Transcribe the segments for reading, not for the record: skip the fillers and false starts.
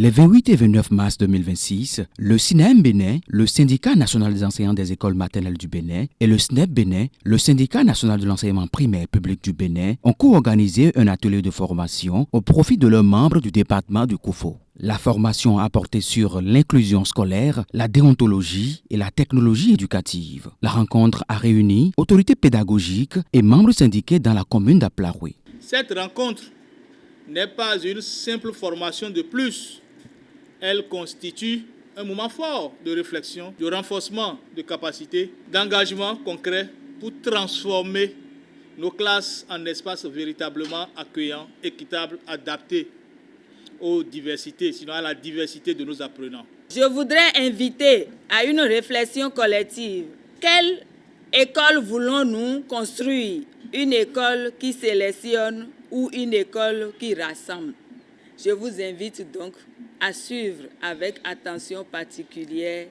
Les 28 et 29 mars 2026, le SINEM Bénin, le syndicat national des enseignants des écoles maternelles du Bénin, et le SNEP Bénin, le syndicat national de l'enseignement primaire public du Bénin, ont co-organisé un atelier de formation au profit de leurs membres du département du Koufo. La formation a porté sur l'inclusion scolaire, la déontologie et la technologie éducative. La rencontre a réuni autorités pédagogiques et membres syndiqués dans la commune d'Aplaroué. Cette rencontre n'est pas une simple formation de plus. Elle constitue un moment fort de réflexion, de renforcement de capacités, d'engagement concret pour transformer nos classes en espaces véritablement accueillants, équitables, adaptés aux diversités, sinon à la diversité de nos apprenants. Je voudrais inviter à une réflexion collective. Quelle école voulons-nous construire? Une école qui sélectionne ou une école qui rassemble? Je vous invite donc à suivre avec attention particulière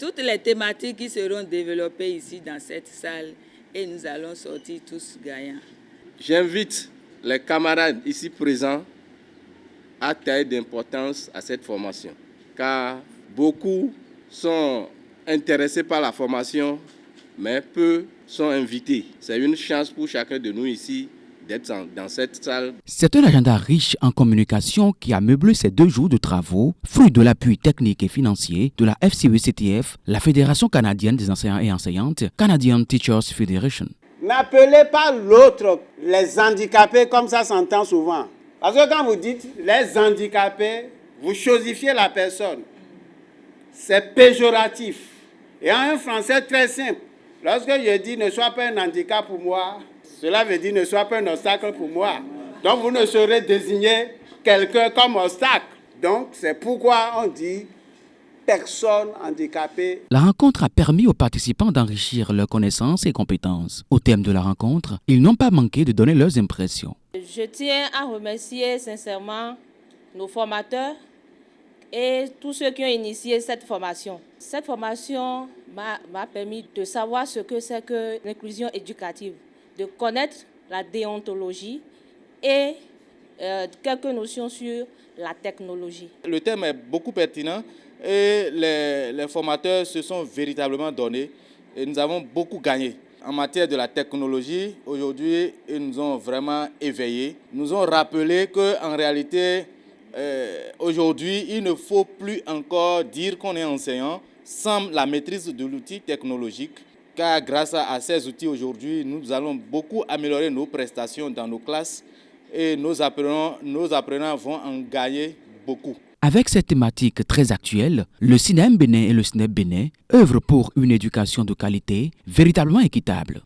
toutes les thématiques qui seront développées ici dans cette salle et nous allons sortir tous gagnants. J'invite les camarades ici présents à tailler d'importance à cette formation, car beaucoup sont intéressés par la formation, mais peu sont invités. C'est une chance pour chacun de nous ici d'être dans cette salle. C'est un agenda riche en communication qui a meublé ces 2 jours de travaux, fruit de l'appui technique et financier de la FCECTF, la Fédération canadienne des enseignants et enseignantes, Canadian Teachers Federation. N'appelez pas l'autre les handicapés comme ça s'entend souvent. Parce que quand vous dites les handicapés, vous chosifiez la personne. C'est péjoratif. Et en un français très simple, lorsque je dis ne sois pas un handicap pour moi, cela veut dire ne sois pas un obstacle pour moi. Donc vous ne saurez désigner quelqu'un comme obstacle. Donc c'est pourquoi on dit personne handicapée. La rencontre a permis aux participants d'enrichir leurs connaissances et compétences. Au thème de la rencontre, ils n'ont pas manqué de donner leurs impressions. Je tiens à remercier sincèrement nos formateurs et tous ceux qui ont initié cette formation. Cette formation m'a permis de savoir ce que c'est que l'inclusion éducative, de connaître la déontologie et quelques notions sur la technologie. Le thème est beaucoup pertinent et les formateurs se sont véritablement donnés et nous avons beaucoup gagné. En matière de la technologie, aujourd'hui, ils nous ont vraiment éveillés. Ils nous ont rappelé qu'en réalité, aujourd'hui, il ne faut plus encore dire qu'on est enseignant sans la maîtrise de l'outil technologique. Car grâce à ces outils aujourd'hui, nous allons beaucoup améliorer nos prestations dans nos classes et nos apprenants vont en gagner beaucoup. Avec cette thématique très actuelle, le SINEM Bénin et le SNEP Bénin œuvrent pour une éducation de qualité véritablement équitable.